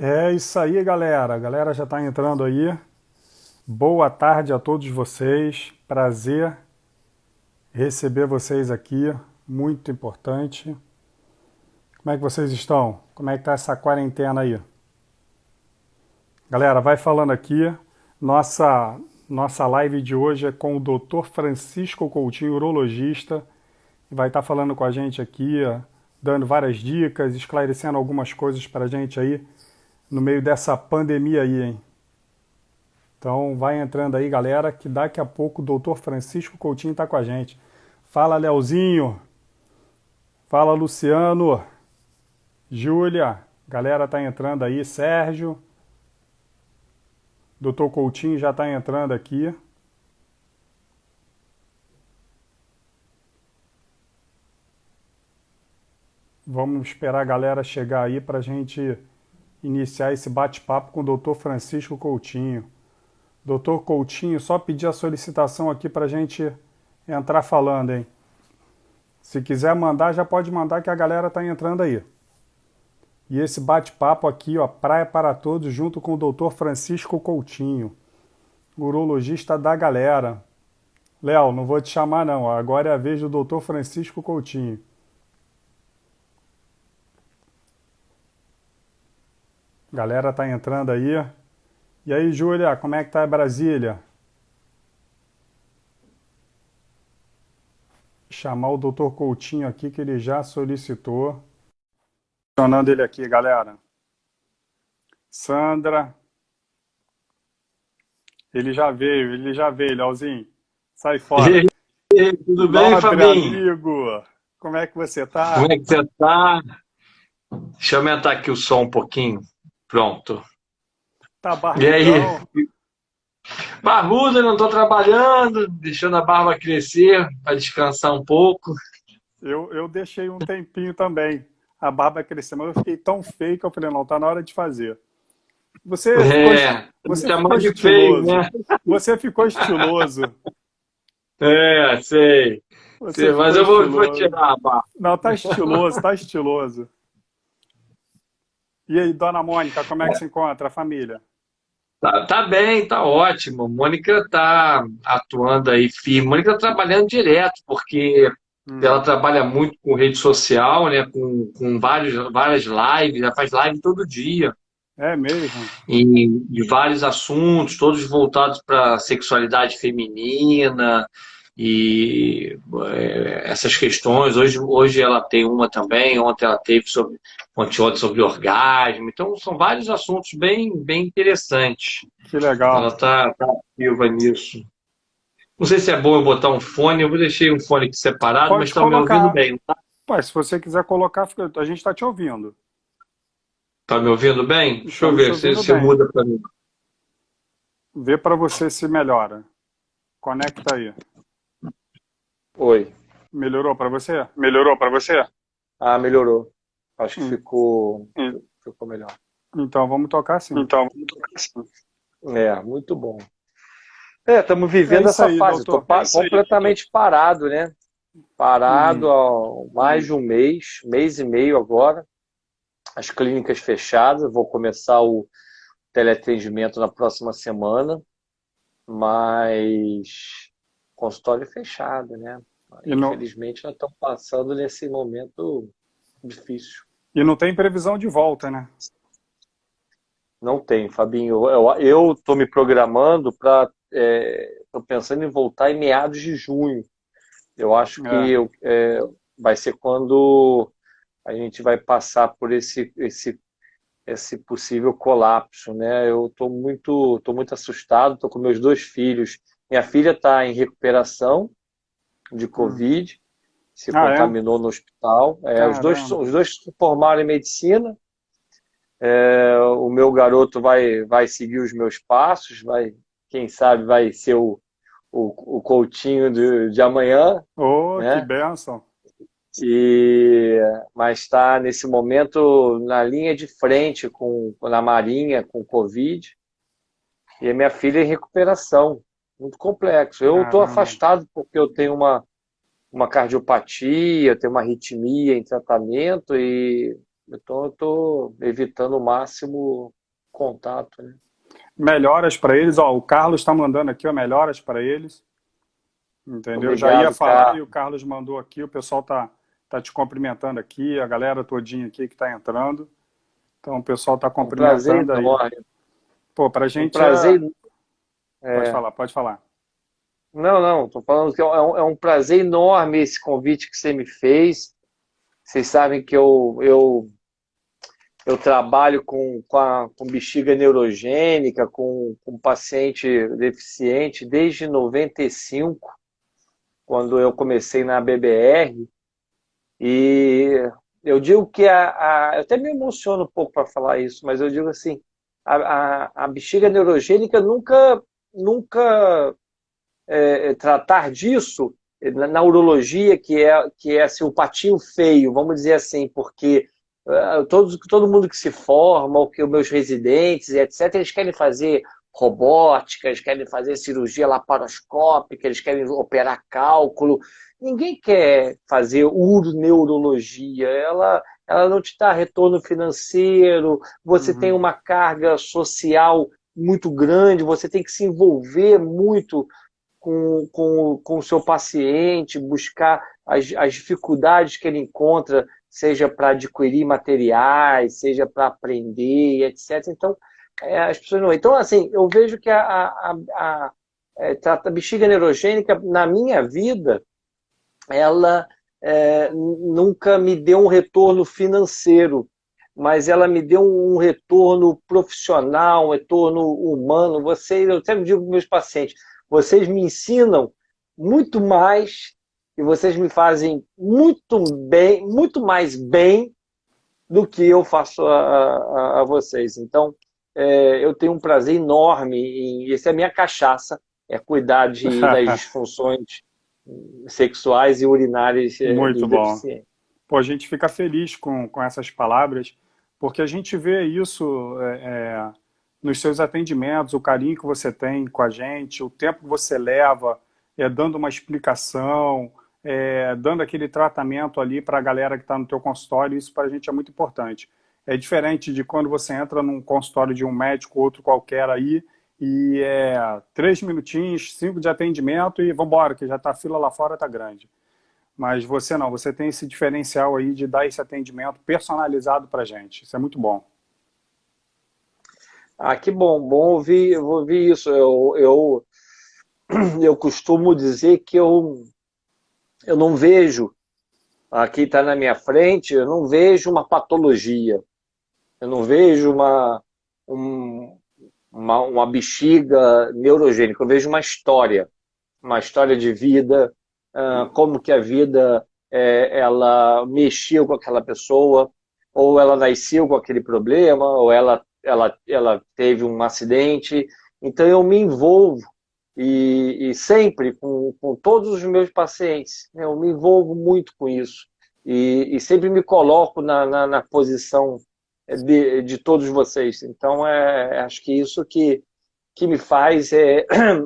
É isso aí, galera. A galera já está entrando aí. Boa tarde a todos vocês. Prazer receber vocês aqui. Muito importante. Como é que vocês estão? Como é que tá essa quarentena aí? Galera, vai falando aqui. Nossa live de hoje é com o Dr. Francisco Coutinho, urologista, que vai estar falando com a gente aqui, dando várias dicas, esclarecendo algumas coisas para a gente aí no meio dessa pandemia aí, hein? Então vai entrando aí, galera, que daqui a pouco o Dr. Francisco Coutinho está com a gente. Fala, Leozinho. Fala, Luciano. Júlia. Galera tá entrando aí. Sérgio. Dr. Coutinho já está entrando aqui. Vamos esperar a galera chegar aí para a gente iniciar esse bate-papo com o Dr. Francisco Coutinho. Doutor Coutinho, só pedir a solicitação aqui para a gente entrar falando, hein? Se quiser mandar, já pode mandar que a galera tá entrando aí. E esse bate-papo aqui, ó, Praia para Todos, junto com o Dr. Francisco Coutinho, urologista da galera. Léo, não vou te chamar não, ó, agora é a vez do Dr. Francisco Coutinho. Galera tá entrando aí. E aí, Júlia, como é que tá Brasília? Chamar o Dr. Coutinho aqui que ele já solicitou. Funcionando ele aqui, galera. Sandra, ele já veio, Leozinho. Sai E fora. aí, tudo bem, Nobre Fabinho? amigo, como é que você Como tá? é que você tá? Deixa eu aumentar aqui o som um pouquinho. Pronto. Tá E aí? barbudão? Barbudo, eu não tô trabalhando, deixando a barba crescer para descansar um pouco. Eu deixei um tempinho também. A barba crescer, mas eu fiquei tão feio que eu falei, não, tá na hora de fazer. Você ficou, Me você ficou chamando de feio, estiloso. né? Você ficou estiloso. Sei. Você Mas ficou eu vou estiloso. tirar a barba. Não, tá estiloso, tá estiloso. E aí, dona Mônica, como é que se encontra a família? Tá bem, tá ótimo. Mônica tá atuando aí firme. Mônica tá trabalhando direto, porque ela Hum, trabalha muito com rede social, né? Com várias lives, ela faz live todo dia. é mesmo? De vários assuntos, todos voltados para a sexualidade feminina e essas questões. Hoje ela tem uma também, ontem ela teve ontem sobre orgasmo. Então, são vários assuntos bem interessantes. Que legal. Ela tá ativa nisso. Não sei se é bom eu botar um fone, eu vou deixar um fone aqui separado, mas Pode estão me ouvindo colocar. bem. Pai, se você quiser colocar, a gente está te ouvindo. Tá me ouvindo bem? Deixa eu Estamos te ver se, ouvindo se bem. muda para mim. Vê para você se melhora. Conecta aí. Oi. Melhorou para você? Melhorou para você? Ah, melhorou. Acho que Hum, ficou melhor. Então vamos tocar sim. Então, muito bom. Estamos É vivendo isso essa aí, fase. Estou doutor. completamente parado, né? Parado Uhum. há mais de um mês e meio agora. As clínicas fechadas. Vou começar o teleatendimento na próxima semana, mas consultório fechado, né? E não, Infelizmente, nós estamos passando nesse momento difícil. e não tem previsão de volta, né? Não tem, Fabinho. Eu estou me programando para. Estou pensando em voltar em meados de junho. Eu acho que É. vai ser quando a gente vai passar por esse possível colapso, né? Eu tô muito assustado. Estou com meus dois filhos. Minha filha está em recuperação de Hum. Covid, se Ah, é? contaminou no hospital. Caramba. Os dois se formaram em medicina. O meu garoto vai seguir os meus passos, quem sabe vai ser o Coutinho de amanhã, Oh, que né? bênção. E, mas está nesse momento na linha de frente na Marinha com Covid, e a minha filha em recuperação, muito complexo. Eu estou Caramba. afastado porque eu tenho uma cardiopatia, eu tenho uma arritmia em tratamento e Então eu estou evitando o máximo contato, né? Melhoras para eles, ó, o Carlos está mandando aqui, ó, melhoras para eles, entendeu? Já ia Obrigado, falar cara. e o Carlos mandou aqui, o pessoal tá te cumprimentando aqui, a galera todinha aqui que está entrando, então o pessoal está Um prazer cumprimentando aí. enorme. Pô, pra Um gente prazer. é... Pode É, falar, pode falar. não, não, estou falando que é um prazer enorme esse convite que você me fez. Vocês sabem que eu trabalho com bexiga neurogênica, com paciente deficiente desde 95, quando eu comecei na BBR. E eu digo que eu até me emociono um pouco para falar isso, mas eu digo assim, a bexiga neurogênica nunca tratar disso na urologia, que é assim, o patinho feio, vamos dizer assim, porque todo mundo que se forma, ou que os meus residentes, e etc., eles querem fazer robótica, eles querem fazer cirurgia laparoscópica, eles querem operar cálculo. Ninguém quer fazer uroneurologia, ela não te dá retorno financeiro, você tem Uhum, uma carga social muito grande, você tem que se envolver muito com o seu paciente, buscar as dificuldades que ele encontra, seja para adquirir materiais, seja para aprender, etc. Então, as pessoas não. Então, assim, eu vejo que a bexiga neurogênica, na minha vida, ela nunca me deu um retorno financeiro, mas ela me deu um retorno profissional, um retorno humano. Eu sempre digo para meus pacientes, vocês me ensinam muito mais e vocês me fazem muito bem, muito mais bem do que eu faço a vocês. Então, eu tenho um prazer enorme, essa é a minha cachaça, é cuidar das disfunções sexuais e urinárias muito dos bom. deficientes. Pô, a gente fica feliz com essas palavras, porque a gente vê isso nos seus atendimentos, o carinho que você tem com a gente, o tempo que você leva, dando uma explicação, dando aquele tratamento ali para a galera que está no teu consultório, isso para a gente é muito importante. É diferente de quando você entra num consultório de um médico, outro qualquer aí, e 3 minutinhos, 5 de atendimento e vamos embora, que já está a fila lá fora, tá grande. Mas você não, você tem esse diferencial aí de dar esse atendimento personalizado para gente. Isso é muito bom. Ah, que bom, vou ouvir isso. Eu costumo dizer que eu não vejo, aqui está na minha frente, eu não vejo uma patologia, eu não vejo um- uma bexiga neurogênica, eu vejo uma história de vida, como que a vida ela mexeu com aquela pessoa, ou ela nasceu com aquele problema, ou ela teve um acidente. Então eu me envolvo e sempre com todos os meus pacientes, né, eu me envolvo muito com isso e sempre me coloco na posição de todos vocês. Então acho que isso que me faz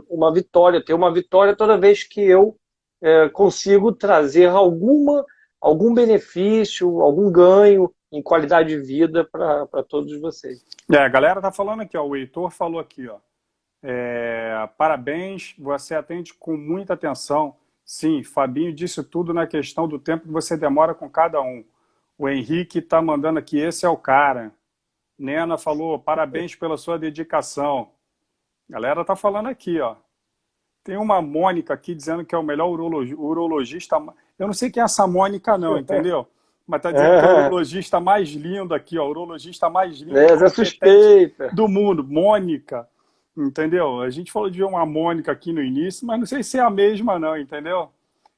uma vitória, ter uma vitória toda vez que eu consigo trazer algum benefício, algum ganho em qualidade de vida para todos vocês. A galera tá falando aqui, ó, o Heitor falou aqui, ó. Parabéns, você atende com muita atenção. Sim, Fabinho disse tudo na questão do tempo que você demora com cada um. O Henrique está mandando aqui, esse é o cara. Nena falou, parabéns pela sua dedicação. A galera tá falando aqui, ó. Tem uma Mônica aqui dizendo que é o melhor urologista. Eu não sei quem é essa Mônica, não, entendeu? Mas tá dizendo que é o urologista mais lindo aqui, ó. O urologista mais lindo e Essa competente suspeita. do mundo. Mônica, entendeu? A gente falou de uma Mônica aqui no início, mas não sei se é a mesma, não, entendeu?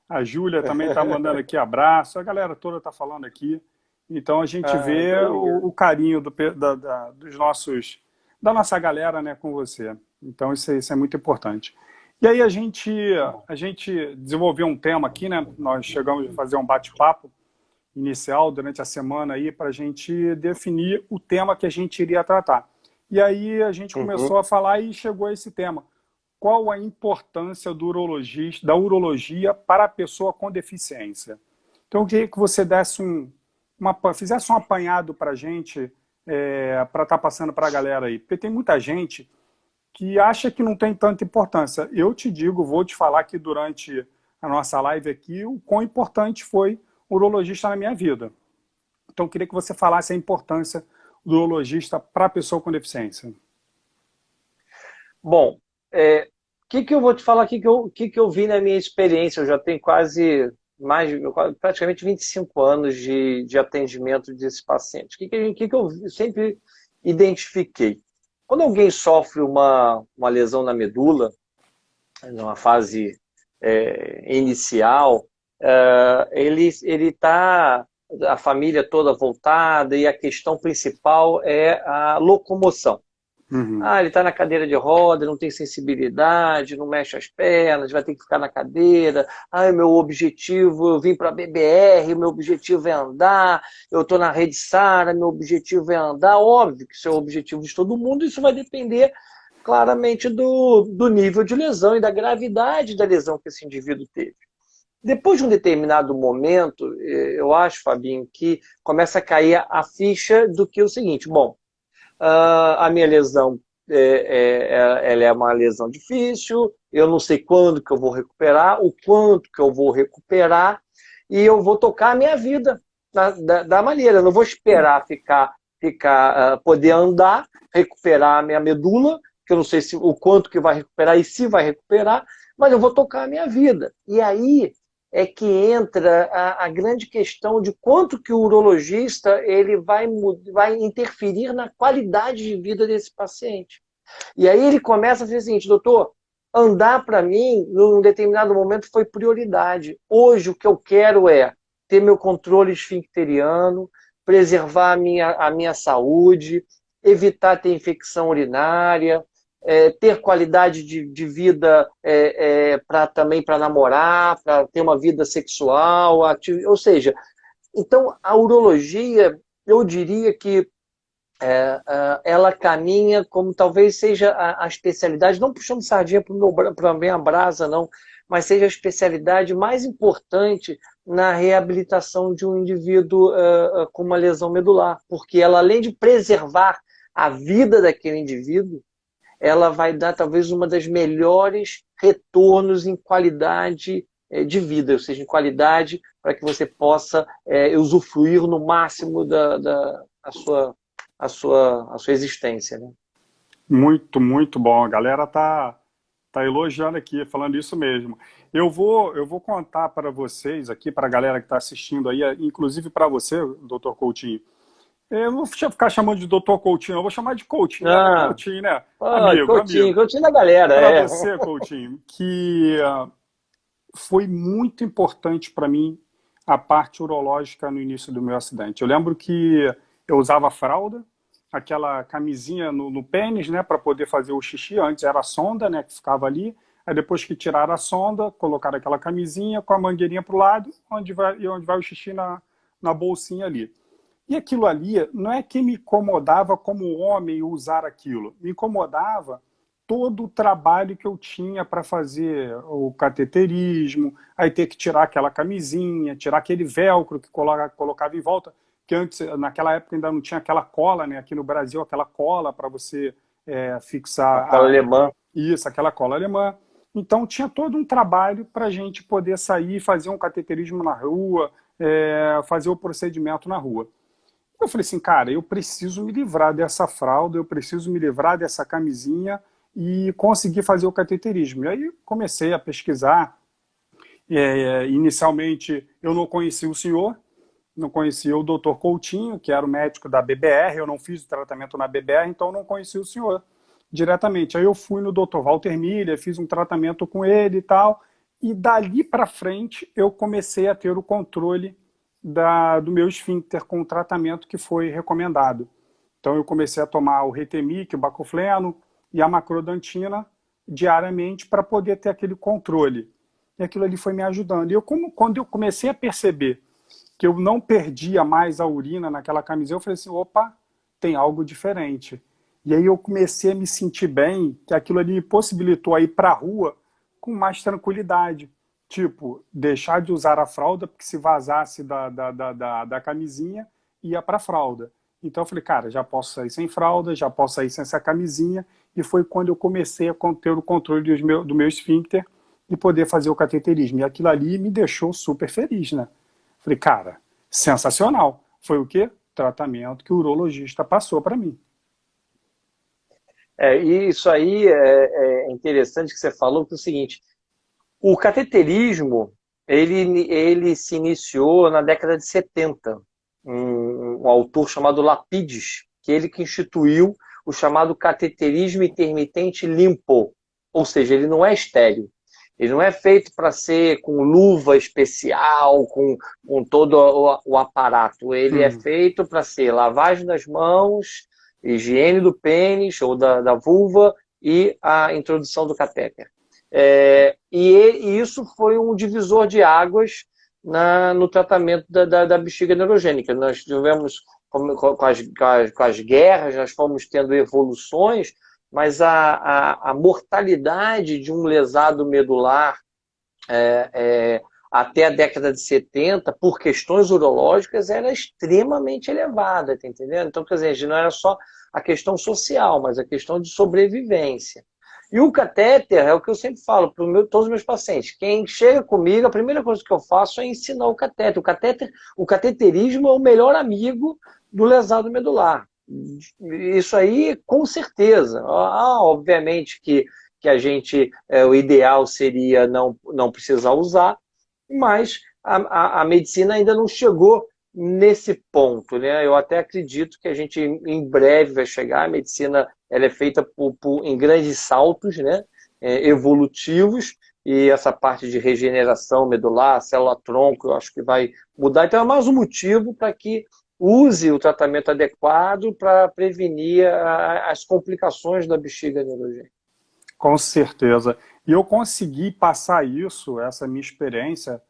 A Júlia também tá mandando aqui abraço. A galera toda tá falando aqui. Então a gente vê Muito obrigado. o carinho dos nossos, da nossa galera, né, com você. Então isso é muito importante. E aí a gente desenvolveu um tema aqui, né? Nós chegamos a fazer um bate-papo inicial durante a semana aí para a gente definir o tema que a gente iria tratar. E aí a gente Uhum. começou a falar e chegou a esse tema. Qual a importância do urologista, da urologia para a pessoa com deficiência? Então eu queria que você desse fizesse um apanhado para a gente, para estar passando para a galera aí. Porque tem muita gente que acha que não tem tanta importância. Eu te digo, vou te falar que durante a nossa live aqui, o quão importante foi o urologista na minha vida. Então, eu queria que você falasse a importância do urologista para a pessoa com deficiência. Bom, que eu vou te falar aqui que eu vi na minha experiência? Eu já tenho praticamente 25 anos de atendimento desse paciente. Que eu sempre identifiquei? Quando alguém sofre uma lesão na medula, numa fase inicial, ele está a família toda voltada e a questão principal é a locomoção. Uhum. Ele está na cadeira de roda, não tem sensibilidade, não mexe as pernas, vai ter que ficar na cadeira. Meu objetivo, eu vim para a BBR, meu objetivo é andar, eu estou na Rede Sara, meu objetivo é andar. Óbvio que isso é o objetivo de todo mundo, isso vai depender claramente do nível de lesão e da gravidade da lesão que esse indivíduo teve. Depois de um determinado momento, eu acho, Fabinho, que começa a cair a ficha do que é o seguinte: bom, a minha lesão ela é uma lesão difícil, eu não sei quando que eu vou recuperar, o quanto que eu vou recuperar, e eu vou tocar a minha vida da maneira. Eu não vou esperar poder andar, recuperar a minha medula, que eu não sei o quanto que vai recuperar e se vai recuperar, mas eu vou tocar a minha vida. E aí é que entra a grande questão de quanto que o urologista ele vai interferir na qualidade de vida desse paciente. E aí ele começa a dizer o seguinte: doutor, andar para mim, num determinado momento, foi prioridade. Hoje o que eu quero é ter meu controle esfincteriano, preservar a minha saúde, evitar ter infecção urinária, ter qualidade de vida também para namorar, para ter uma vida sexual, ou seja, então a urologia, eu diria que ela caminha como talvez seja a especialidade, não puxando sardinha para a minha brasa, não, mas seja a especialidade mais importante na reabilitação de um indivíduo com uma lesão medular, porque ela, além de preservar a vida daquele indivíduo, ela vai dar talvez uma das melhores retornos em qualidade de vida, ou seja, em qualidade para que você possa usufruir no máximo da sua existência. Né? Muito, muito bom. A galera tá elogiando aqui, falando isso mesmo. Eu vou contar para vocês aqui, para a galera que está assistindo aí, inclusive para você, doutor Coutinho. Eu não vou ficar chamando de doutor Coutinho, eu vou chamar de Coutinho. Coutinho, né? Coutinho da galera. Para você, Coutinho, que foi muito importante para mim a parte urológica no início do meu acidente. Eu lembro que eu usava fralda, aquela camisinha no pênis, né, para poder fazer o xixi. Antes era a sonda, né, que ficava ali. Aí depois que tiraram a sonda, colocaram aquela camisinha com a mangueirinha para o lado, onde vai o xixi na bolsinha ali. E aquilo ali não é que me incomodava como homem usar aquilo. Me incomodava todo o trabalho que eu tinha para fazer o cateterismo, aí ter que tirar aquela camisinha, tirar aquele velcro que colocava em volta, que antes, naquela época, ainda não tinha aquela cola, né? Aqui no Brasil, aquela cola para você fixar... A cola alemã. Isso, aquela cola alemã. Então, tinha todo um trabalho para a gente poder sair, fazer um cateterismo na rua, fazer o procedimento na rua. Eu falei assim, cara, eu preciso me livrar dessa fralda, eu preciso me livrar dessa camisinha e conseguir fazer o cateterismo. E aí comecei a pesquisar. Inicialmente, eu não conhecia o senhor, não conhecia o doutor Coutinho, que era o médico da BBR, eu não fiz o tratamento na BBR, então não conhecia o senhor diretamente. Aí eu fui no doutor Walter Miller, fiz um tratamento com ele e tal, e dali para frente eu comecei a ter o controle do meu esfíncter com o tratamento que foi recomendado. Então eu comecei a tomar o Retemic, o bacofleno e a macrodantina diariamente para poder ter aquele controle. E aquilo ali foi me ajudando. E quando eu comecei a perceber que eu não perdia mais a urina naquela camiseta, eu falei assim, opa, tem algo diferente. E aí eu comecei a me sentir bem, que aquilo ali me possibilitou a ir para a rua com mais tranquilidade. tipo, deixar de usar a fralda, porque se vazasse da camisinha, ia para a fralda. Então eu falei, cara, já posso sair sem fralda, já posso sair sem essa camisinha, e foi quando eu comecei a ter o controle do meu esfíncter e poder fazer o cateterismo. E aquilo ali me deixou super feliz, né? Falei, cara, sensacional. Foi o quê? Tratamento que o urologista passou para mim. E isso aí é interessante que você falou, que é o seguinte, o cateterismo, ele se iniciou na década de 70. Um autor chamado Lapides, que instituiu o chamado cateterismo intermitente limpo. Ou seja, ele não é estéril. Ele não é feito para ser com luva especial, com todo o aparato. Ele é feito para ser lavagem das mãos, higiene do pênis ou da vulva e a introdução do catéter. E isso foi um divisor de águas no tratamento da bexiga neurogênica. Nós tivemos, com as guerras, nós fomos tendo evoluções, mas a mortalidade de um lesado medular até a década de 70, por questões urológicas, era extremamente elevada, tá entendendo? Então, quer dizer, não era só a questão social, mas a questão de sobrevivência. E o catéter é o que eu sempre falo para todos os meus pacientes. Quem chega comigo, a primeira coisa que eu faço é ensinar o catéter. O cateterismo é o melhor amigo do lesado medular. Isso aí, com certeza. Obviamente que a gente, o ideal seria não precisar usar, mas a medicina ainda não chegou nesse ponto, né? Eu até acredito que a gente em breve vai chegar. A medicina ela é feita em grandes saltos, né? Evolutivos, e essa parte de regeneração medular, célula-tronco, eu acho que vai mudar. Então é mais um motivo para que use o tratamento adequado para prevenir as complicações da bexiga neurogênica. Com certeza. E eu consegui passar isso, essa minha experiência,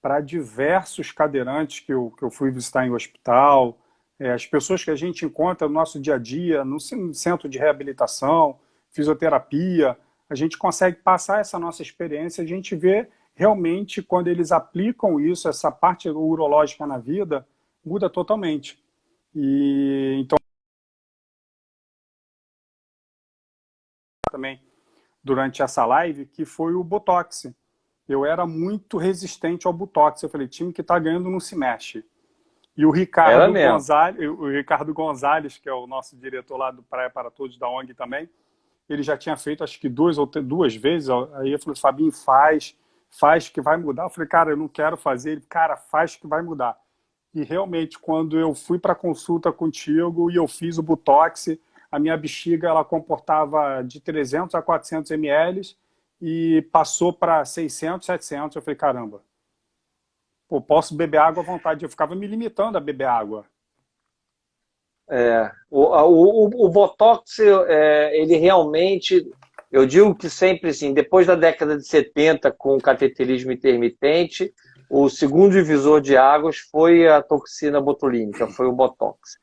para diversos cadeirantes que eu fui visitar em hospital, as pessoas que a gente encontra no nosso dia a dia, no centro de reabilitação, fisioterapia, a gente consegue passar essa nossa experiência, a gente vê realmente quando eles aplicam isso, essa parte urológica na vida, muda totalmente. E então também durante essa live, que foi o Botox. Eu era muito resistente ao Botox. Eu falei, time que está ganhando não se mexe. E o Ricardo Gonzalez, que é o nosso diretor lá do Praia para Todos, da ONG também, ele já tinha feito acho que duas vezes. Aí eu falei, Fabinho, faz que vai mudar. Eu falei, cara, eu não quero fazer. Ele, cara, faz que vai mudar. E realmente, quando eu fui para a consulta contigo e eu fiz o Botox, a minha bexiga ela comportava de 300 a 400 ml e passou para 600, 700. Eu falei, caramba, pô, posso beber água à vontade. Eu ficava me limitando a beber água. O Botox, ele realmente, eu digo que sempre assim, depois da década de 70, com o cateterismo intermitente, o segundo divisor de águas foi a toxina botulínica, foi o Botox.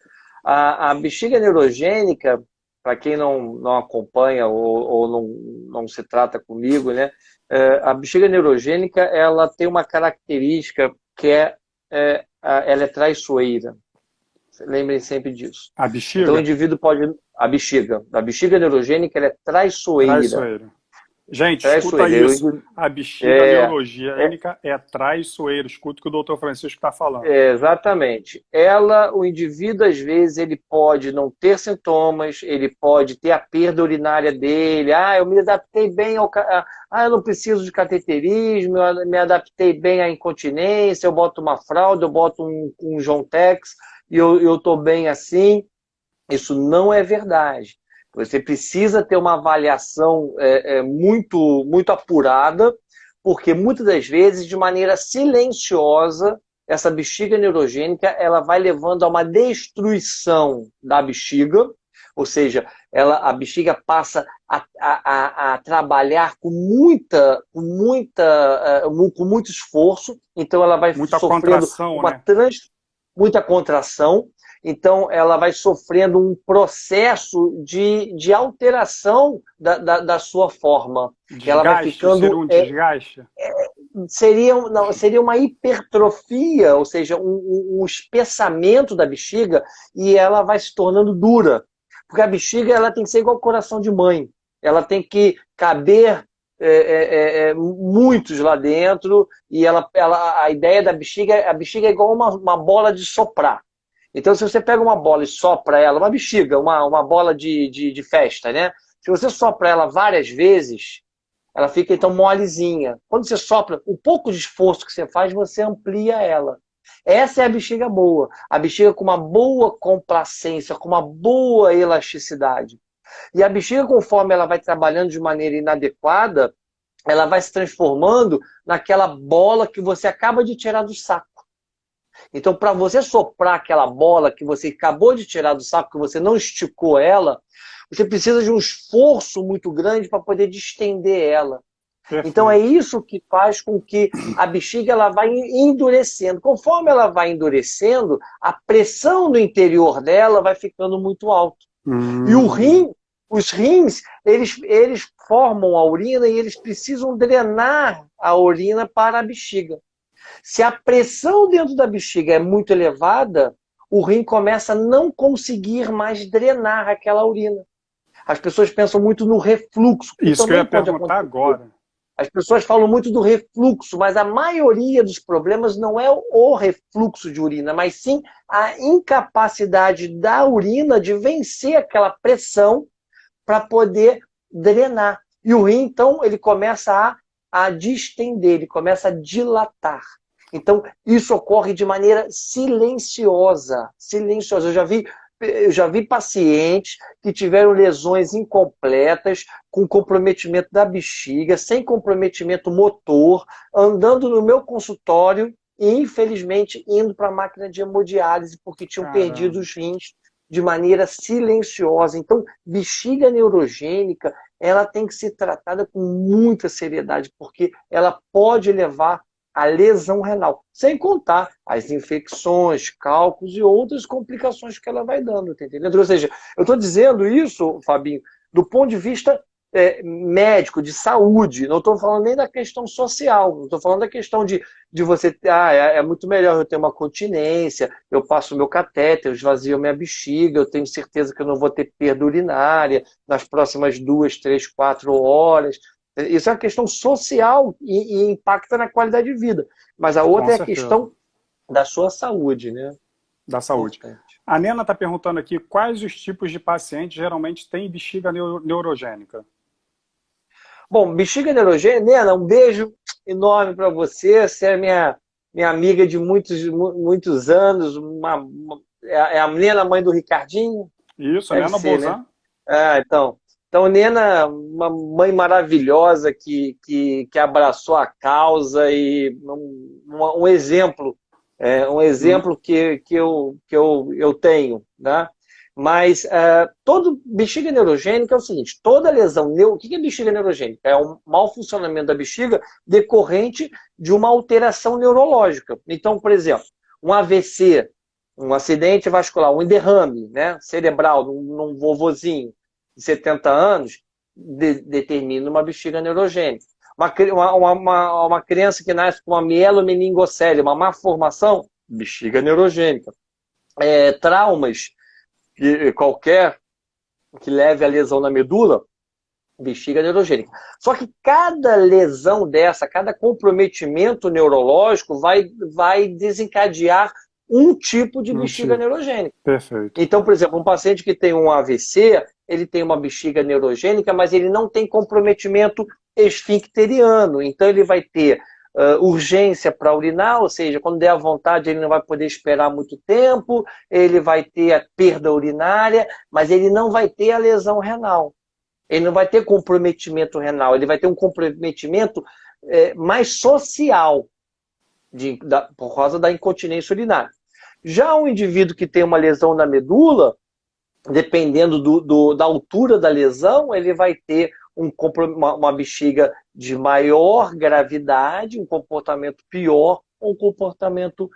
A bexiga neurogênica, para quem não acompanha ou não se trata comigo, né? A bexiga neurogênica ela tem uma característica que ela é traiçoeira. Lembrem sempre disso. A bexiga? Então o indivíduo pode... A bexiga neurogênica ela é traiçoeira. Gente, escuta isso. A bexiga neurogênica é traiçoeira. Escuta o que o doutor Francisco está falando. Exatamente. O indivíduo, às vezes, ele pode não ter sintomas, ele pode ter a perda urinária dele. Eu me adaptei bem eu não preciso de cateterismo, eu me adaptei bem à incontinência, eu boto uma fralda, eu boto um Jontex e eu estou bem assim. Isso não é verdade. Você precisa ter uma avaliação muito, muito apurada, porque muitas das vezes, de maneira silenciosa, essa bexiga neurogênica ela vai levando a uma destruição da bexiga, ou seja, a bexiga passa a trabalhar com muito esforço, então ela vai sofrendo muita contração. Então, ela vai sofrendo um processo de alteração da sua forma. Desgaste, ela vai ficando, desgaste. seria uma hipertrofia, ou seja, um espessamento da bexiga, e ela vai se tornando dura. Porque a bexiga ela tem que ser igual ao coração de mãe. Ela tem que caber muitos lá dentro, e a ideia da bexiga, a bexiga é igual uma bola de soprar. Então, se você pega uma bola e sopra ela, uma bexiga, uma bola de festa, né? Se você sopra ela várias vezes, ela fica então molezinha. Quando você sopra, o pouco de esforço que você faz, você amplia ela. Essa é a bexiga boa. A bexiga com uma boa complacência, com uma boa elasticidade. E a bexiga, conforme ela vai trabalhando de maneira inadequada, ela vai se transformando naquela bola que você acaba de tirar do saco. Então, para você soprar aquela bola que você acabou de tirar do saco, que você não esticou ela, você precisa de um esforço muito grande para poder distender ela. Perfeito. Então é isso que faz com que a bexiga ela vai endurecendo. Conforme ela vai endurecendo, a pressão no interior dela vai ficando muito alta. E os rins, eles formam a urina e eles precisam drenar a urina para a bexiga. Se a pressão dentro da bexiga é muito elevada, o rim começa a não conseguir mais drenar aquela urina. As pessoas pensam muito no refluxo. Isso que eu ia perguntar agora. As pessoas falam muito do refluxo, mas a maioria dos problemas não é o refluxo de urina, mas sim a incapacidade da urina de vencer aquela pressão para poder drenar. E o rim, então, ele começa a distender, ele começa a dilatar. Então, isso ocorre de maneira silenciosa. Silenciosa. Eu já vi pacientes que tiveram lesões incompletas, com comprometimento da bexiga, sem comprometimento motor, andando no meu consultório e, infelizmente, indo para a máquina de hemodiálise porque tinham perdido os rins de maneira silenciosa. Então, bexiga neurogênica, ela tem que ser tratada com muita seriedade, porque ela pode levar a lesão renal, sem contar as infecções, cálculos e outras complicações que ela vai dando, tá entendendo? Ou seja, eu estou dizendo isso, Fabinho, do ponto de vista médico, de saúde, não estou falando nem da questão social, não estou falando da questão de você, é muito melhor eu ter uma continência, eu passo o meu catéter, eu esvazio minha bexiga, eu tenho certeza que eu não vou ter perda urinária nas próximas 2, 3, 4 horas. Isso é uma questão social e impacta na qualidade de vida. Mas a outra é a questão da sua saúde, né? Da saúde. A Nena está perguntando aqui quais os tipos de pacientes geralmente têm bexiga neurogênica. Bom, bexiga neurogênica, Nena, um beijo enorme para você. Você é minha amiga de muitos anos. É a Nena, mãe do Ricardinho? Isso, Nena Bozan. Né? Então, Nena, uma mãe maravilhosa que abraçou a causa e um exemplo, que eu tenho, né? Mas todo bexiga neurogênica é o seguinte, toda lesão, o que é bexiga neurogênica? É um mau funcionamento da bexiga decorrente de uma alteração neurológica. Então, por exemplo, um AVC, um acidente vascular, um derrame, né, cerebral num vovozinho de 70 anos, determina uma bexiga neurogênica. Uma criança que nasce com uma mielomeningocele, uma má formação, bexiga neurogênica. Traumas, qualquer que leve a lesão na medula, bexiga neurogênica. Só que cada lesão dessa, cada comprometimento neurológico vai desencadear um tipo de bexiga neurogênica. Perfeito. Então, por exemplo, um paciente que tem um AVC, ele tem uma bexiga neurogênica, mas ele não tem comprometimento esfincteriano. Então, ele vai ter urgência para urinar, ou seja, quando der à vontade, ele não vai poder esperar muito tempo, ele vai ter a perda urinária, mas ele não vai ter a lesão renal. Ele não vai ter comprometimento renal, ele vai ter um comprometimento mais social, por causa da incontinência urinária. Já um indivíduo que tem uma lesão na medula, dependendo da altura da lesão, ele vai ter uma bexiga de maior gravidade, um comportamento pior ou um comportamento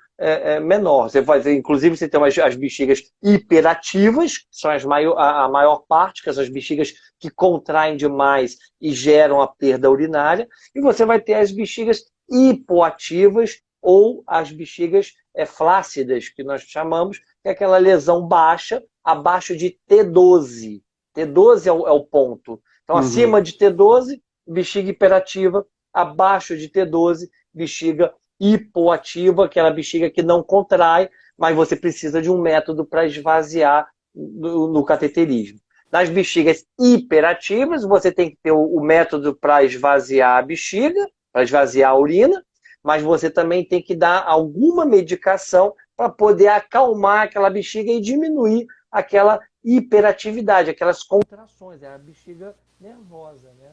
menor. Você vai ver, inclusive, você tem as bexigas hiperativas, que são a maior parte, que são as bexigas que contraem demais e geram a perda urinária, e você vai ter as bexigas hipoativas ou as bexigas flácidas, que nós chamamos, que é aquela lesão baixa, abaixo de T12. T12 é o ponto. Então, acima de T12, bexiga hiperativa, abaixo de T12, bexiga hipoativa, aquela bexiga que não contrai, mas você precisa de um método para esvaziar no cateterismo. Nas bexigas hiperativas, você tem que ter o método para esvaziar a bexiga, para esvaziar a urina, mas você também tem que dar alguma medicação para poder acalmar aquela bexiga e diminuir aquela hiperatividade, aquelas contrações, é a bexiga nervosa, né?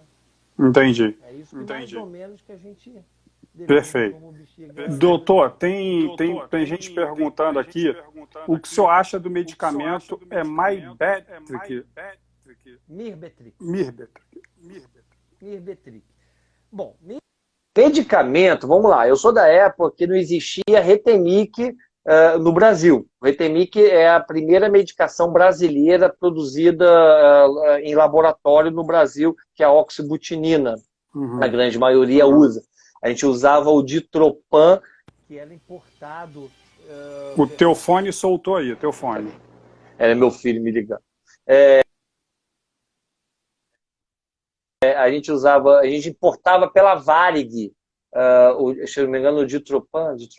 Entendi. É isso que mais ou menos que a gente define Perfeito. como bexiga. Doutor, tem gente perguntando aqui o que o senhor acha do medicamento Mybetriq? Mirbetriq. Bom, medicamento, vamos lá, eu sou da época que não existia Retemic no Brasil. O Retemic é a primeira medicação brasileira produzida em laboratório no Brasil, que é a oxibutinina. A grande maioria usa. A gente usava o Ditropan, que era importado. O teu fone soltou aí, teu fone. Era meu filho me ligando. A gente importava pela Varig, se não me engano, o Ditropan, a gente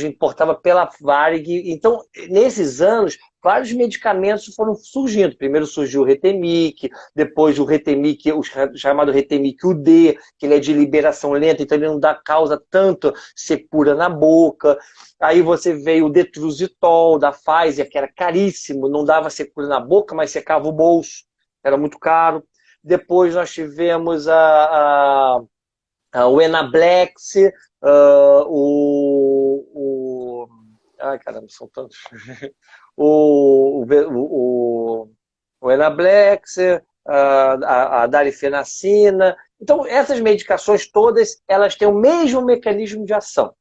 importava pela Varig. Então, nesses anos, vários medicamentos foram surgindo. Primeiro surgiu o Retemic, depois o Retemic, o chamado Retemic UD, que ele é de liberação lenta, então ele não dá causa tanto secura na boca. Aí você veio o Detrusitol, da Pfizer, que era caríssimo, não dava secura na boca, mas secava o bolso, era muito caro. Depois nós tivemos o Enablex, ai, caramba, são tantos. o Enablex, a Darifenacina. Então, essas medicações todas, elas têm o mesmo mecanismo de ação.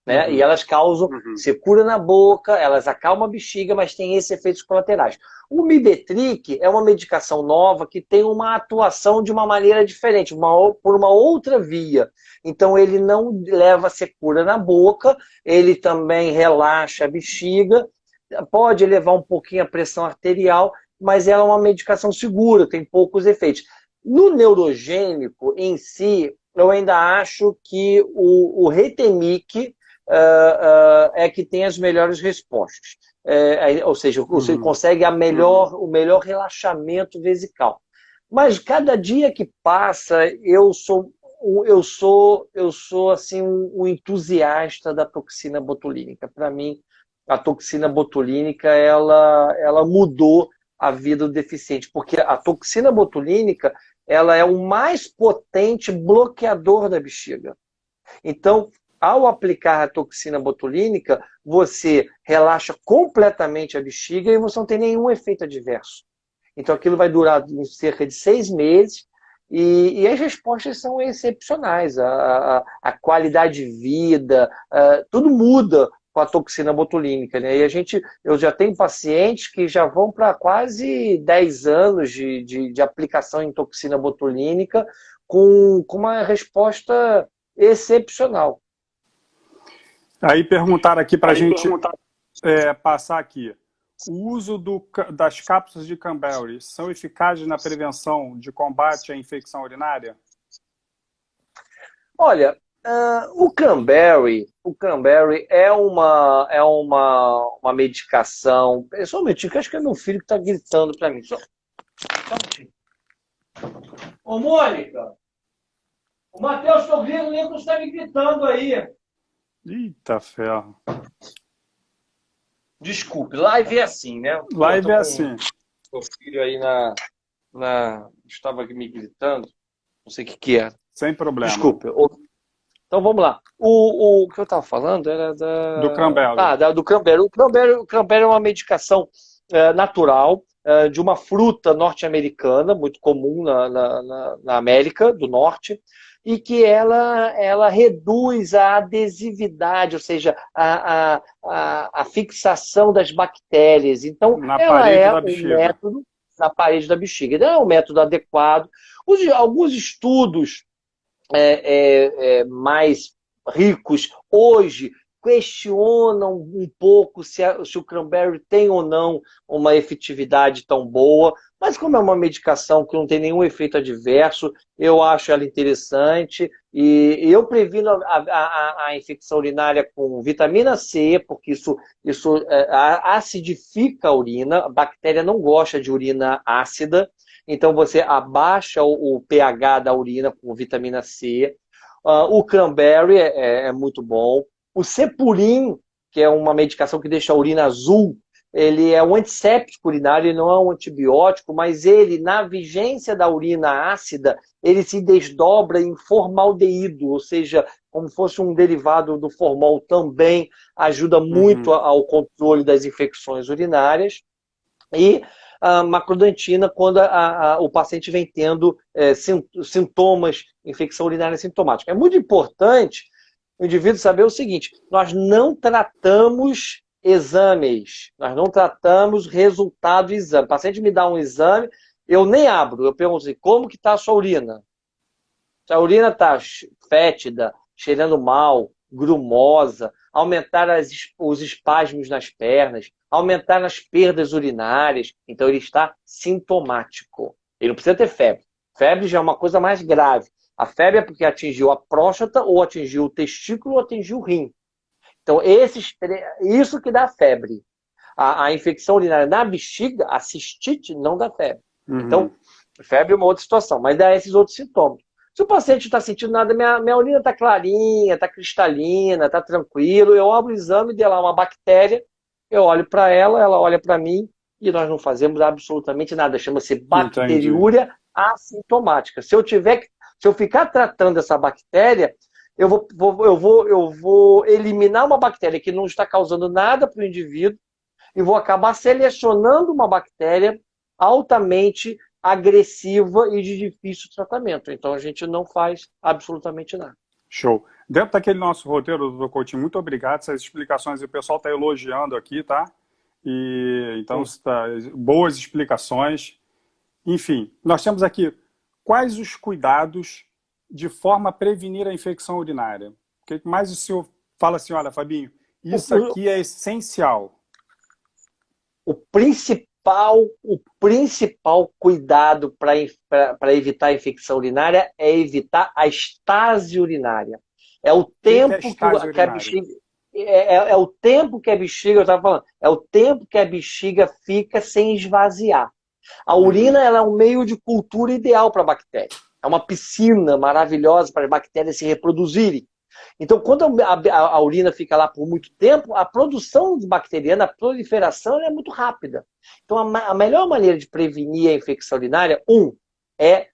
Né? E elas causam secura na boca, elas acalmam a bexiga, mas têm esses efeitos colaterais. O Mibetriq é uma medicação nova que tem uma atuação de uma maneira diferente, por uma outra via. Então ele não leva secura na boca, ele também relaxa a bexiga, pode elevar um pouquinho a pressão arterial, mas ela é uma medicação segura, tem poucos efeitos. No neurogênico em si, eu ainda acho que o Retemic é que tem as melhores respostas. Ou seja, você consegue o melhor relaxamento vesical. Mas cada dia que passa, eu sou assim, um entusiasta da toxina botulínica. Para mim, a toxina botulínica ela mudou a vida do deficiente, porque a toxina botulínica ela é o mais potente bloqueador da bexiga. Então, ao aplicar a toxina botulínica, você relaxa completamente a bexiga e você não tem nenhum efeito adverso. Então aquilo vai durar cerca de 6 meses e as respostas são excepcionais. A qualidade de vida, tudo muda com a toxina botulínica. Né? E eu já tenho pacientes que já vão para quase 10 anos de aplicação em toxina botulínica com uma resposta excepcional. Aí perguntaram aqui para a gente passar aqui. O uso das cápsulas de Cranberry são eficazes na prevenção de combate à infecção urinária? Olha, o Cranberry é uma medicação... Só um minutinho, que acho que é meu filho que está gritando para mim. Só um minutinho. Ô, Mônica! O Matheus Sorriso está me gritando aí. Eita ferro. Desculpe, live é assim, né? Live é assim. Meu filho aí estava me gritando, não sei o que era. Sem problema. Desculpe. Então vamos lá. O que eu estava falando era do Cranberry. Do Cranberry. O Cranberry é uma medicação natural de uma fruta norte-americana, muito comum na América do Norte, e que ela reduz a adesividade, ou seja, a fixação das bactérias. Então, ela é um método na parede da bexiga. Então, é um método adequado. Alguns estudos mais ricos hoje questionam um pouco se o cranberry tem ou não uma efetividade tão boa, mas como é uma medicação que não tem nenhum efeito adverso, eu acho ela interessante e eu previno a infecção urinária com vitamina C, porque isso acidifica a urina, a bactéria não gosta de urina ácida, então você abaixa o pH da urina com vitamina C. O cranberry é muito bom. O Cepurim, que é uma medicação que deixa a urina azul, ele é um antisséptico urinário, ele não é um antibiótico, mas ele, na vigência da urina ácida, ele se desdobra em formaldeído, ou seja, como fosse um derivado do formol, também ajuda muito ao controle das infecções urinárias. E a macrodantina quando o paciente vem tendo sintomas, infecção urinária sintomática. É muito importante o indivíduo saber o seguinte: nós não tratamos exames, nós não tratamos resultado do exame. O paciente me dá um exame, eu nem abro, eu pergunto assim, como que está a sua urina? Se a urina está fétida, cheirando mal, grumosa, aumentar os espasmos nas pernas, aumentar as perdas urinárias, então ele está sintomático. Ele não precisa ter febre. Febre já é uma coisa mais grave. A febre é porque atingiu a próstata, ou atingiu o testículo, ou atingiu o rim. Então, isso que dá febre. A infecção urinária na bexiga, a cistite, não dá febre. Então, febre é uma outra situação, mas dá esses outros sintomas. Se o paciente não está sentindo nada, minha urina está clarinha, está cristalina, está tranquilo, eu abro o exame, dei lá uma bactéria, eu olho para ela, ela olha para mim, e nós não fazemos absolutamente nada. Chama-se bacteriúria assintomática. Se eu ficar tratando essa bactéria, eu vou eliminar uma bactéria que não está causando nada para o indivíduo e vou acabar selecionando uma bactéria altamente agressiva e de difícil tratamento. Então a gente não faz absolutamente nada. Show. Dentro daquele nosso roteiro, doutor Coutinho, muito obrigado. Essas explicações o pessoal está elogiando aqui, tá? Então, boas explicações. Enfim, nós temos aqui quais os cuidados de forma a prevenir a infecção urinária. O que mais o senhor fala assim, olha, Fabinho, isso aqui é essencial. O principal cuidado para evitar a infecção urinária é evitar a estase urinária. É o tempo que a bexiga... É o tempo que a bexiga, eu estava falando, é o tempo que a bexiga fica sem esvaziar. A urina ela é um meio de cultura ideal para a bactéria. É uma piscina maravilhosa para as bactérias se reproduzirem. Então, quando a urina fica lá por muito tempo, a produção bacteriana, a proliferação é muito rápida. Então, a melhor maneira de prevenir a infecção urinária, é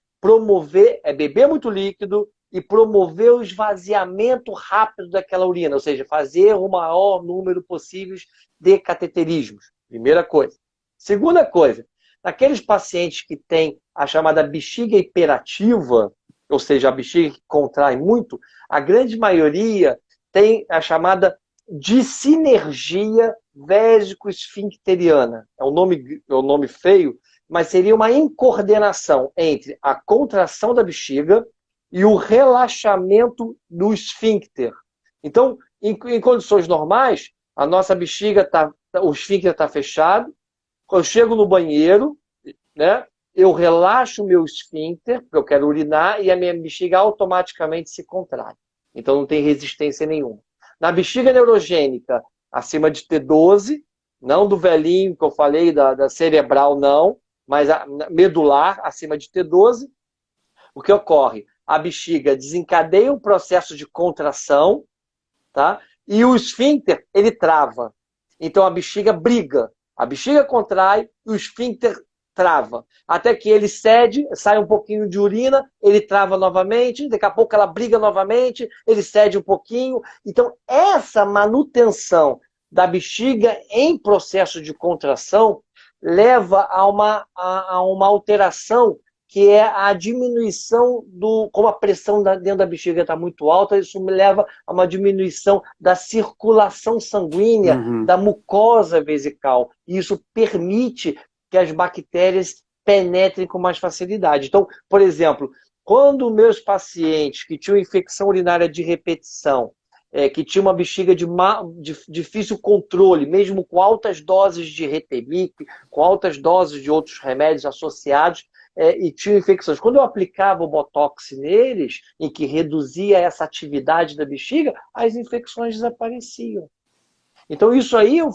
beber muito líquido e promover o esvaziamento rápido daquela urina, ou seja, fazer o maior número possível de cateterismos. Primeira coisa. Segunda coisa, naqueles pacientes que têm a chamada bexiga hiperativa, ou seja, a bexiga que contrai muito, a grande maioria tem a chamada dissinergia vésico-esfincteriana. É um nome feio, mas seria uma incoordenação entre a contração da bexiga e o relaxamento do esfíncter. Então, em condições normais, a nossa bexiga o esfíncter está fechado. Quando eu chego no banheiro, né, eu relaxo o meu esfíncter, porque eu quero urinar, e a minha bexiga automaticamente se contrai. Então não tem resistência nenhuma. Na bexiga neurogênica, acima de T12, não do velhinho que eu falei, da cerebral não, mas a medular, acima de T12, o que ocorre? A bexiga desencadeia um processo de contração, tá? E o esfíncter, ele trava. Então a bexiga briga. A bexiga contrai e o esfíncter trava. Até que ele cede, sai um pouquinho de urina, ele trava novamente, daqui a pouco ela briga novamente, ele cede um pouquinho. Então, essa manutenção da bexiga em processo de contração leva a uma alteração que é a diminuição como a pressão dentro da bexiga está muito alta, isso me leva a uma diminuição da circulação sanguínea, da mucosa vesical. E isso permite que as bactérias penetrem com mais facilidade. Então, por exemplo, Quando meus pacientes que tinham infecção urinária de repetição, que tinham uma bexiga de difícil controle, mesmo com altas doses de Retemic, com altas doses de outros remédios associados, e tinham infecções. Quando eu aplicava o Botox neles, em que reduzia essa atividade da bexiga, as infecções desapareciam. Então isso aí eu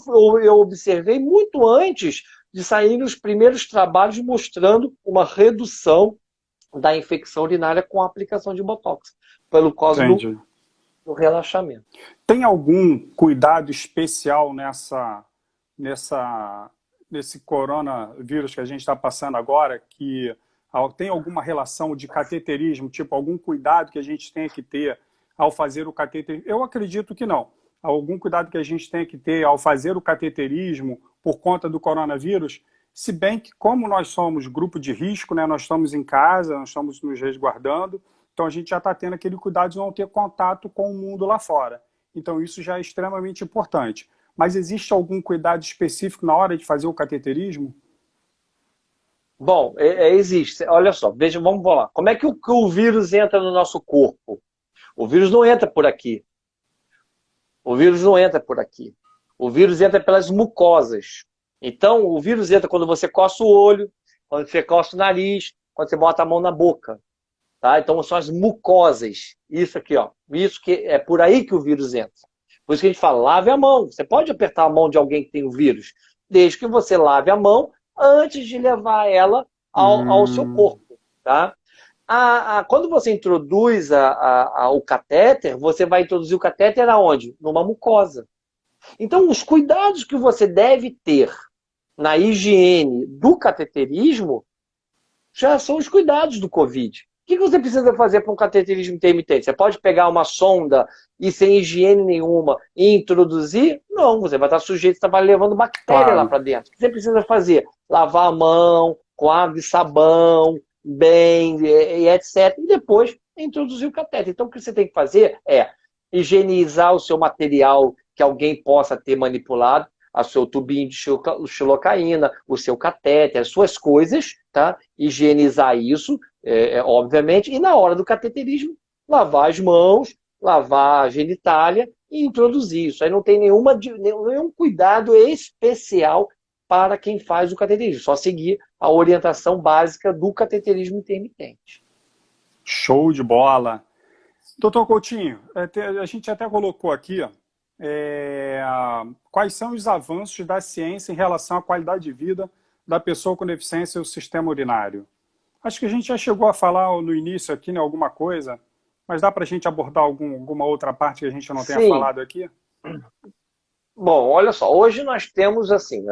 observei muito antes de sair os primeiros trabalhos mostrando uma redução da infecção urinária com a aplicação de Botox, pelo causa do relaxamento. Tem algum cuidado especial nesse coronavírus que a gente está passando agora, que tem alguma relação de cateterismo, tipo algum cuidado que a gente tem que ter ao fazer o cateterismo? Eu acredito que não. Algum cuidado que a gente tem que ter ao fazer o cateterismo por conta do coronavírus, se bem que como nós somos grupo de risco, né, nós estamos em casa, nós estamos nos resguardando, então a gente já está tendo aquele cuidado de não ter contato com o mundo lá fora. Então isso já é extremamente importante. Mas existe algum cuidado específico na hora de fazer o cateterismo? Bom, existe. Olha só, veja, vamos lá. Como é que o vírus entra no nosso corpo? O vírus não entra por aqui. O vírus não entra por aqui. O vírus entra pelas mucosas. Então, o vírus entra quando você coça o olho, quando você coça o nariz, quando você bota a mão na boca. Tá? Então, são as mucosas. Isso aqui, ó. Isso que é por aí que o vírus entra. Por isso que a gente fala, lave a mão. Você pode apertar a mão de alguém que tem o vírus, desde que você lave a mão antes de levar ela ao seu corpo. Tá? Quando você introduz o catéter, você vai introduzir o catéter aonde? Numa mucosa. Então, os cuidados que você deve ter na higiene do cateterismo já são os cuidados do Covid. O que você precisa fazer para um cateterismo intermitente? Você pode pegar uma sonda e sem higiene nenhuma e introduzir? Não, você vai estar sujeito, você vai levando bactéria lá para dentro. O que você precisa fazer? Lavar a mão com água e sabão, bem, e etc. E depois introduzir o catéter. Então o que você tem que fazer é higienizar o seu material que alguém possa ter manipulado, o seu tubinho de xilocaína, o seu catéter, as suas coisas, tá? Higienizar isso, obviamente, e na hora do cateterismo, lavar as mãos, lavar a genitália e introduzir isso. Aí não tem nenhum cuidado especial para quem faz o cateterismo, só seguir a orientação básica do cateterismo intermitente. Show de bola! Doutor Coutinho, a gente até colocou aqui, ó, quais são os avanços da ciência em relação à qualidade de vida da pessoa com deficiência e o sistema urinário? Acho que a gente já chegou a falar no início aqui, né, alguma coisa, mas dá para a gente abordar alguma outra parte que a gente não tenha falado aqui? Bom, olha só, hoje nós temos assim,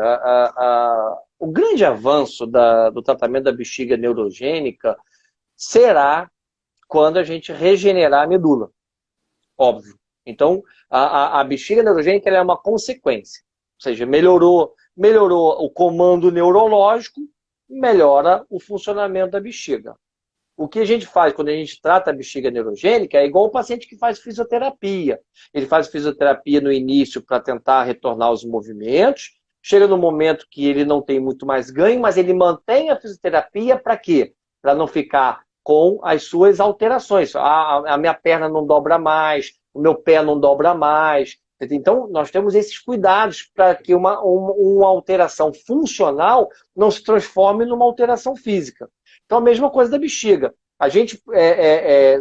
o grande avanço do tratamento da bexiga neurogênica será quando a gente regenerar a medula, óbvio. Então, a bexiga neurogênica ela é uma consequência. Ou seja, melhorou o comando neurológico, melhora o funcionamento da bexiga. O que a gente faz quando a gente trata a bexiga neurogênica é igual o paciente que faz fisioterapia. Ele faz fisioterapia no início para tentar retornar os movimentos, chega no momento que ele não tem muito mais ganho, mas ele mantém a fisioterapia para quê? Para não ficar com as suas alterações. A minha perna não dobra mais, o meu pé não dobra mais. Então, nós temos esses cuidados para que uma alteração funcional não se transforme numa alteração física. Então, a mesma coisa da bexiga. A gente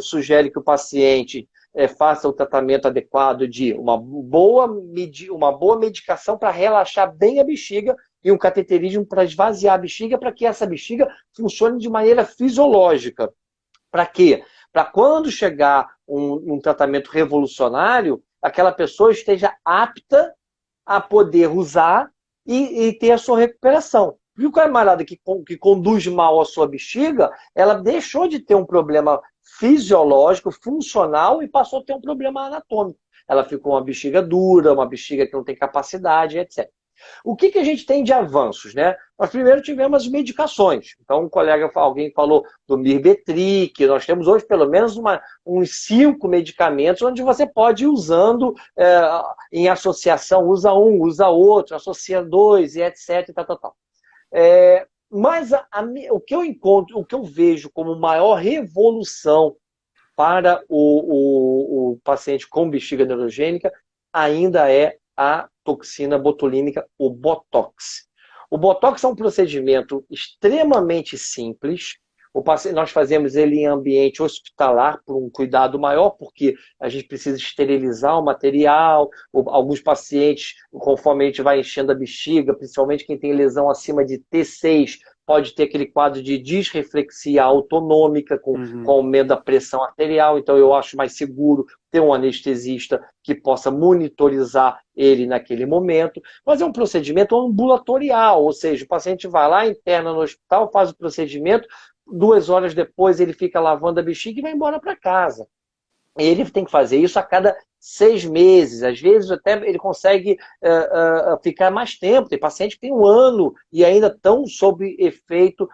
sugere que o paciente faça o tratamento adequado de uma boa medicação para relaxar bem a bexiga e um cateterismo para esvaziar a bexiga, para que essa bexiga funcione de maneira fisiológica. Para quê? Para quando chegar um tratamento revolucionário, aquela pessoa esteja apta a poder usar e ter a sua recuperação. E o camarada que conduz mal a sua bexiga, ela deixou de ter um problema fisiológico, funcional, e passou a ter um problema anatômico. Ela ficou uma bexiga dura, uma bexiga que não tem capacidade, etc. O que a gente tem de avanços, né? Nós primeiro tivemos as medicações. Então, alguém falou do Mirbetriq. Nós temos hoje pelo menos uns 5 medicamentos onde você pode ir usando em associação, usa um, usa outro, associa 2 e etc. Mas o que eu encontro, o que eu vejo como maior revolução para o paciente com bexiga neurogênica ainda é a toxina botulínica, o Botox. O Botox é um procedimento extremamente simples. Nós fazemos ele em ambiente hospitalar por um cuidado maior, porque a gente precisa esterilizar o material. Alguns pacientes, conforme a gente vai enchendo a bexiga, principalmente quem tem lesão acima de T6, pode ter aquele quadro de disreflexia autonômica com aumento da pressão arterial. Então eu acho mais seguro ter um anestesista que possa monitorizar ele naquele momento. Mas é um procedimento ambulatorial, ou seja, o paciente vai lá, interna no hospital, faz o procedimento, 2 horas depois ele fica lavando a bexiga e vai embora para casa. Ele tem que fazer isso a cada 6 meses. Às vezes até ele consegue ficar mais tempo. Tem paciente que tem 1 ano e ainda estão sob efeito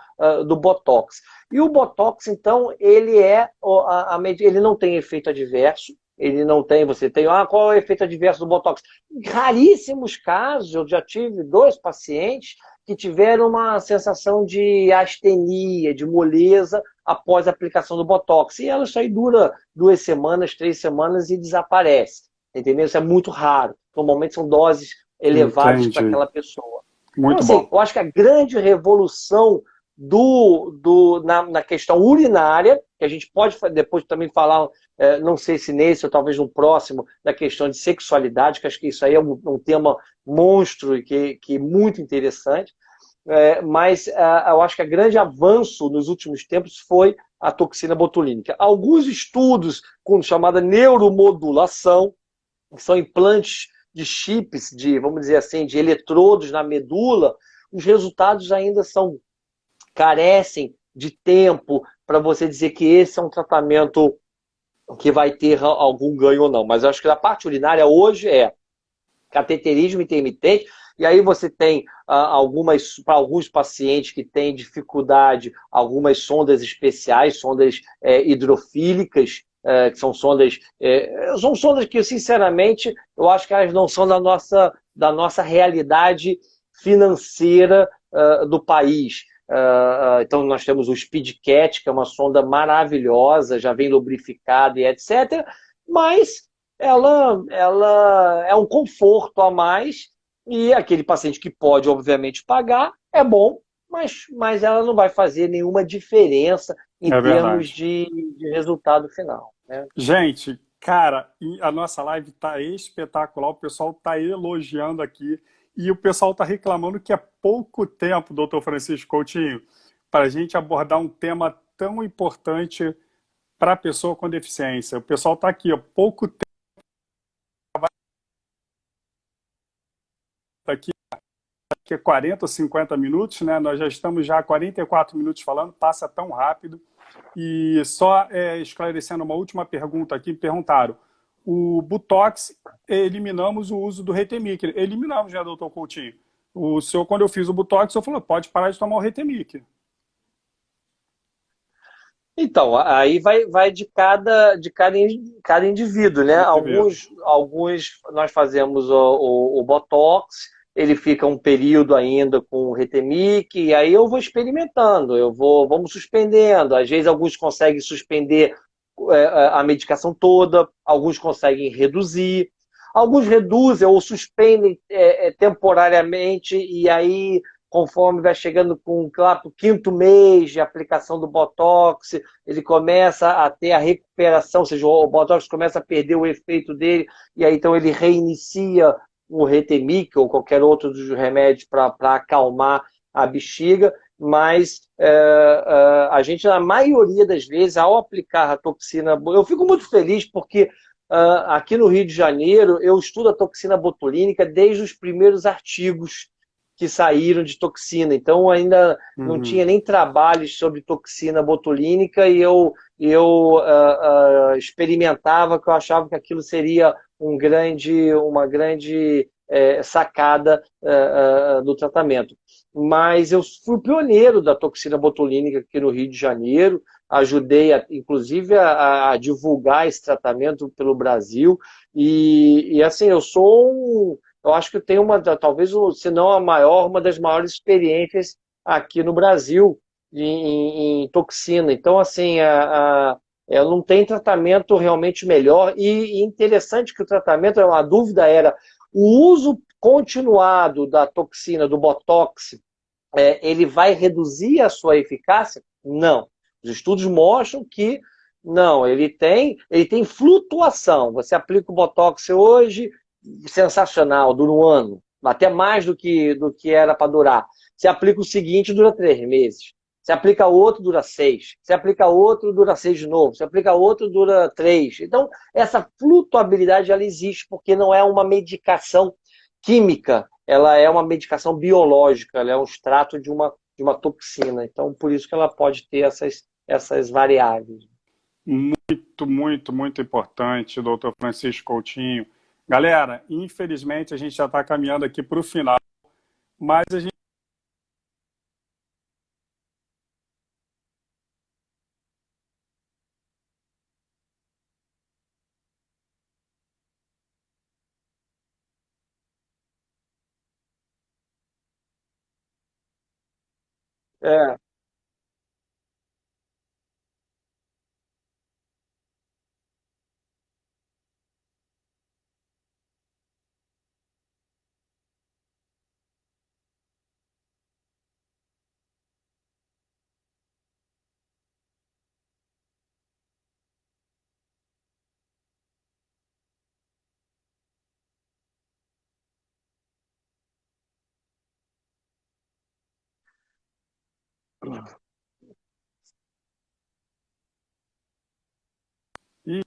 do Botox. E o Botox, então, ele não tem efeito adverso. Ele não tem, você tem, qual é o efeito adverso do Botox? Em raríssimos casos, eu já tive 2 pacientes que tiveram uma sensação de astenia, de moleza após a aplicação do Botox. E ela isso aí dura 2 semanas, 3 semanas e desaparece. Entendeu? Isso é muito raro. Normalmente são doses elevadas para aquela pessoa. Muito então, assim, bom. eu acho que a grande revolução na questão urinária, que a gente pode depois também falar, não sei se nesse ou talvez no próximo, da questão de sexualidade, que acho que isso aí é um tema monstro e que é muito interessante. Mas eu acho que o grande avanço nos últimos tempos foi a toxina botulínica. Alguns estudos com chamada neuromodulação, que são implantes de chips, vamos dizer assim, de eletrodos na medula, os resultados ainda carecem de tempo para você dizer que esse é um tratamento que vai ter algum ganho ou não. Mas eu acho que a parte urinária hoje é cateterismo intermitente, e aí você tem para alguns pacientes que têm dificuldade, algumas sondas especiais, sondas hidrofílicas, que são sondas que, sinceramente, eu acho que elas não são da nossa realidade financeira do país. Então nós temos o SpeedCat, que é uma sonda maravilhosa, já vem lubrificada e etc., mas ela é um conforto a mais, e aquele paciente que pode, obviamente, pagar, é bom, mas ela não vai fazer nenhuma diferença em termos verdade. de resultado final, né? Gente, cara, a nossa live tá espetacular, o pessoal tá elogiando aqui e o pessoal tá reclamando que é pouco tempo, doutor Francisco Coutinho, para a gente abordar um tema tão importante para a pessoa com deficiência. O pessoal tá aqui, ó, pouco tempo aqui, que é 40 ou 50 minutos, né? Nós já estamos já há 44 minutos falando, passa tão rápido. E só esclarecendo uma última pergunta aqui, perguntaram, o Botox, eliminamos o uso do Retemic. Eliminamos, né, doutor Coutinho? O senhor, quando eu fiz o Botox, o senhor falou, pode parar de tomar o Retemic. Então, aí vai de cada indivíduo, né? Alguns nós fazemos o Botox, ele fica um período ainda com o Retemic, e aí eu vou experimentando, vamos suspendendo. Às vezes alguns conseguem suspender a medicação toda, alguns conseguem reduzir, alguns reduzem ou suspendem temporariamente, e aí conforme vai chegando com o 5º mês de aplicação do Botox, ele começa a ter a recuperação, ou seja, o Botox começa a perder o efeito dele, e aí então ele reinicia o Retemic ou qualquer outro dos remédios para acalmar a bexiga, mas a gente, na maioria das vezes, ao aplicar a toxina, eu fico muito feliz porque aqui no Rio de Janeiro eu estudo a toxina botulínica desde os primeiros artigos que saíram de toxina, então ainda não tinha nem trabalhos sobre toxina botulínica, e eu experimentava, que eu achava que aquilo seria uma grande sacada do tratamento. Mas eu fui pioneiro da toxina botulínica aqui no Rio de Janeiro, ajudei, inclusive, a divulgar esse tratamento pelo Brasil, e assim, eu acho que eu tenho talvez, se não a maior, uma das maiores experiências aqui no Brasil em toxina. Então, assim, não tem tratamento realmente melhor. E interessante que o tratamento, a dúvida era, o uso continuado da toxina, do Botox, ele vai reduzir a sua eficácia? Não. Os estudos mostram que não, ele tem flutuação. Você aplica o Botox hoje, sensacional, dura um ano, até mais do que era para durar. Você aplica o seguinte, dura 3 meses. Você aplica outro, dura 6. Você aplica outro, dura 6 de novo. Você aplica outro, dura 3. Então, essa flutuabilidade ela existe porque não é uma medicação química, ela é uma medicação biológica, ela é um extrato de uma toxina. Então, por isso que ela pode ter essas variáveis. Muito, muito, muito importante, doutor Francisco Coutinho. Galera, infelizmente a gente já está caminhando aqui para o final, mas a gente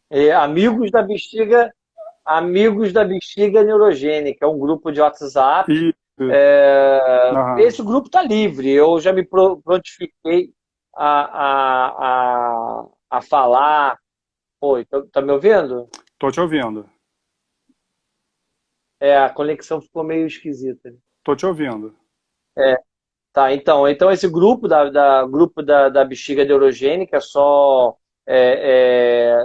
É, Amigos da Bexiga Neurogênica, é um grupo de WhatsApp. e, Esse grupo está livre. Eu já me prontifiquei a falar. Oi, tá me ouvindo? tô te ouvindo. A conexão ficou meio esquisita. Tô te ouvindo. Tá, então esse grupo da Bexiga Neurogênica é só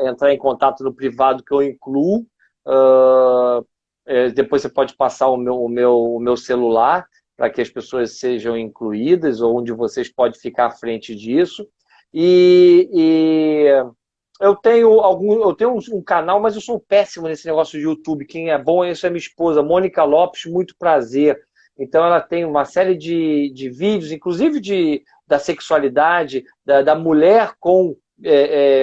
entrar em contato no privado que eu incluo. Depois você pode passar o meu celular para que as pessoas sejam incluídas, ou onde vocês podem ficar à frente disso. E eu tenho um canal, mas eu sou péssimo nesse negócio de YouTube. Quem é bom, isso é minha esposa, Mônica Lopes, muito prazer. Então ela tem uma série de vídeos, inclusive da sexualidade, da mulher com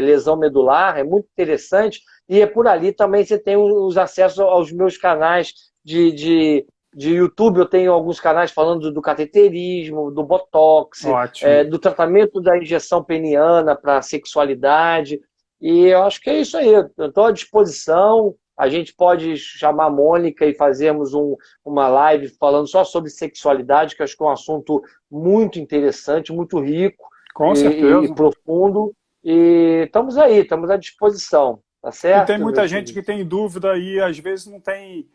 lesão medular, é muito interessante. E por ali também você tem os acessos aos meus canais de YouTube. Eu tenho alguns canais falando do cateterismo, do Botox, Ótimo. do tratamento da injeção peniana para sexualidade. E eu acho que é isso aí. Eu estou à disposição. A gente pode chamar a Mônica e fazermos uma live falando só sobre sexualidade, que eu acho que é um assunto muito interessante, muito rico Com e certeza. profundo. E estamos aí, estamos à disposição. Tá E tem certo, meu muita gente querido? que tem dúvida e às vezes não tem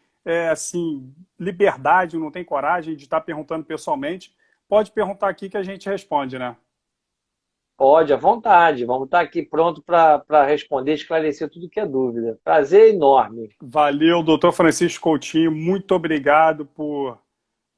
assim, liberdade, não tem coragem de estar perguntando pessoalmente. Pode perguntar aqui que a gente responde, né? Pode, à vontade. Vamos estar aqui pronto para responder, esclarecer tudo que é dúvida. Prazer enorme. Valeu, doutor Francisco Coutinho. Muito obrigado por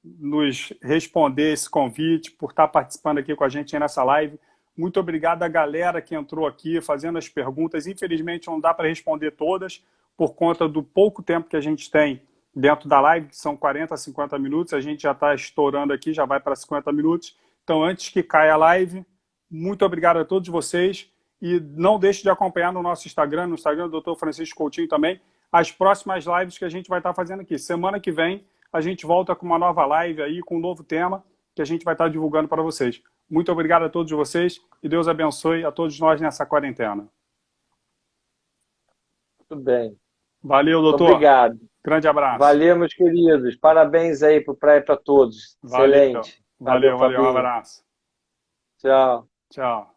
nos responder esse convite, por estar participando aqui com a gente nessa live. Muito obrigado à galera que entrou aqui fazendo as perguntas. Infelizmente não dá para responder todas por conta do pouco tempo que a gente tem dentro da live, que são 40, 50 minutos. A gente já está estourando aqui, já vai para 50 minutos. Então, antes que caia a live, muito obrigado a todos vocês. E não deixe de acompanhar no nosso Instagram, no Instagram do Dr. Francisco Coutinho também, as próximas lives que a gente vai estar fazendo aqui. Semana que vem, a gente volta com uma nova live aí, com um novo tema, que a gente vai estar divulgando para vocês. Muito obrigado a todos vocês e Deus abençoe a todos nós nessa quarentena. Tudo bem. Valeu, Muito doutor. obrigado. Grande abraço. Valeu, meus queridos. Parabéns aí para todos. Valeu. Excelente. Valeu, um Fabinho. abraço. Tchau. Tchau.